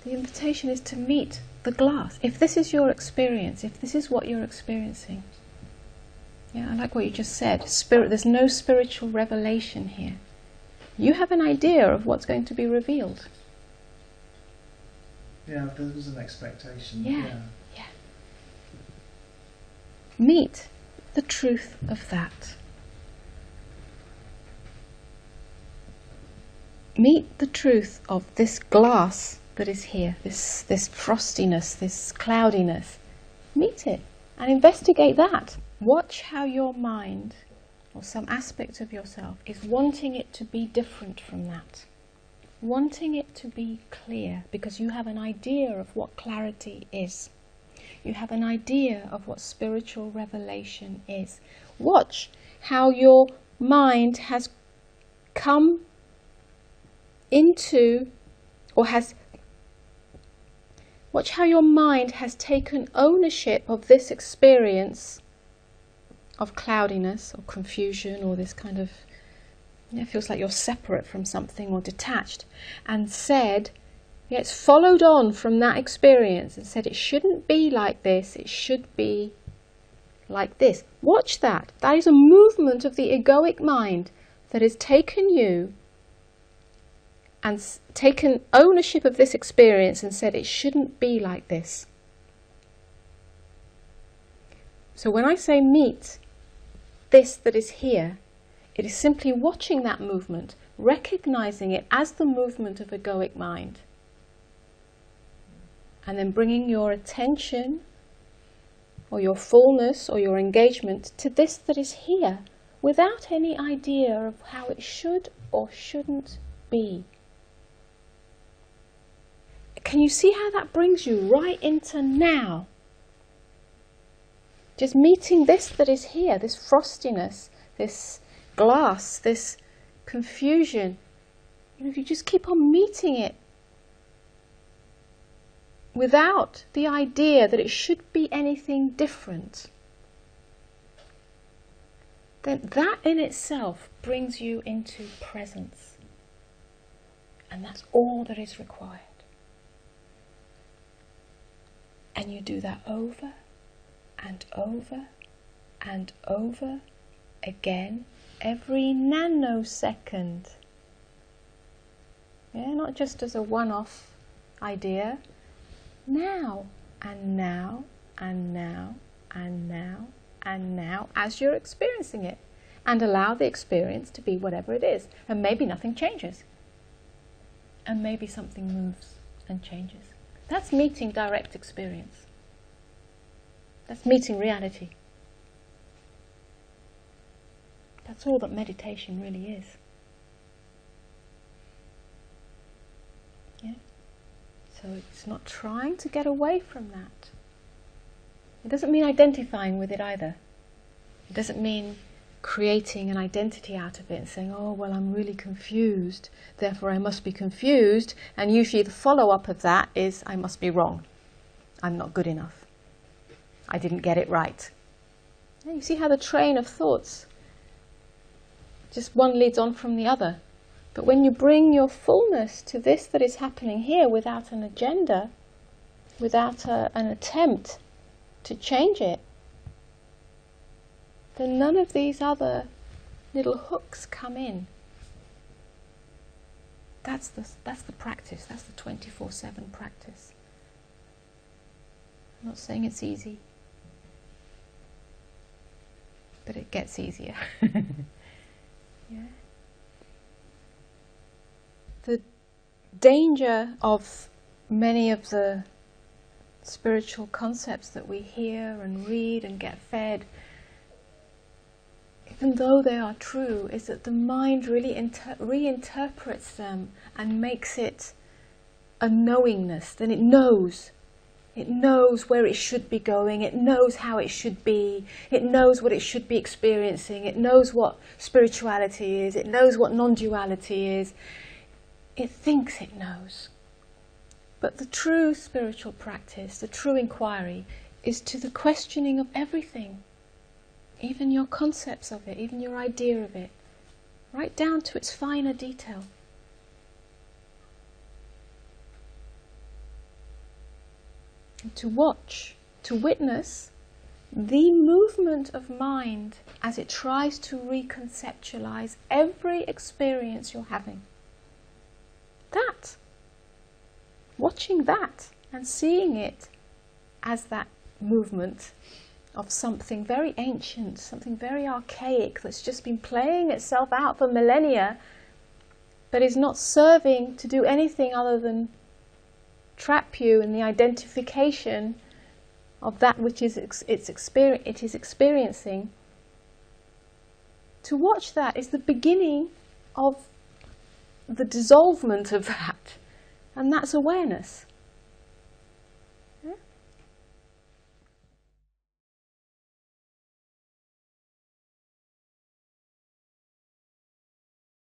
The invitation is to meet the glass. If this is your experience, if this is what you're experiencing, yeah, I like what you just said. There's no spiritual revelation here. You have an idea of what's going to be revealed. Yeah, there was an expectation. Yeah. Meet the truth of that. Meet the truth of this glass that is here, this frostiness, this cloudiness. Meet it and investigate that. Watch how your mind, or some aspect of yourself, is wanting it to be different from that. Wanting it to be clear, because you have an idea of what clarity is. You have an idea of what spiritual revelation is. Watch how your mind has come into, or has, watch how your mind has taken ownership of this experience of cloudiness or confusion, or this kind of, it feels like you're separate from something or detached, and said, it's followed on from that experience and said it shouldn't be like this, it should be like this. Watch that. That is a movement of the egoic mind that has taken you and taken ownership of this experience and said it shouldn't be like this. So when I say meet this that is here, it is simply watching that movement, recognizing it as the movement of egoic mind, and then bringing your attention or your fullness or your engagement to this that is here, without any idea of how it should or shouldn't be. Can you see how that brings you right into now? Just meeting this that is here, this frostiness, this glass, this confusion. If you just keep on meeting it without the idea that it should be anything different, then that in itself brings you into presence. And that's all that is required. And you do that over and over and over again, every nanosecond. Yeah, not just as a one-off idea. Now, and now, and now, and now, and now, as you're experiencing it. And allow the experience to be whatever it is. And maybe nothing changes. And maybe something moves and changes. That's meeting direct experience. That's meeting reality. That's all that meditation really is. Yeah? So it's not trying to get away from that. It doesn't mean identifying with it either. It doesn't mean creating an identity out of it and saying, oh, well, I'm really confused, therefore I must be confused, and usually the follow-up of that is, I must be wrong. I'm not good enough. I didn't get it right. And you see how the train of thoughts, just one leads on from the other. But when you bring your fullness to this that is happening here without an agenda, without an attempt to change it, then none of these other little hooks come in. That's the practice. That's the 24/7 practice. I'm not saying it's easy, but it gets easier. Yeah. The danger of many of the spiritual concepts that we hear and read and get fed, even though they are true, is that the mind really reinterprets them and makes it a knowingness. Then it knows. It knows where it should be going. It knows how it should be. It knows what it should be experiencing. It knows what spirituality is. It knows what non-duality is. It thinks it knows. But the true spiritual practice, the true inquiry, is to the questioning of everything. Even your concepts of it, even your idea of it, right down to its finer detail. to watch, to witness the movement of mind as it tries to reconceptualize every experience you're having. That, watching that and seeing it as that movement of something very ancient, something very archaic that's just been playing itself out for millennia, but is not serving to do anything other than trap you in the identification of that which it is experiencing. To watch that is the beginning of the dissolvement of that, and that's awareness.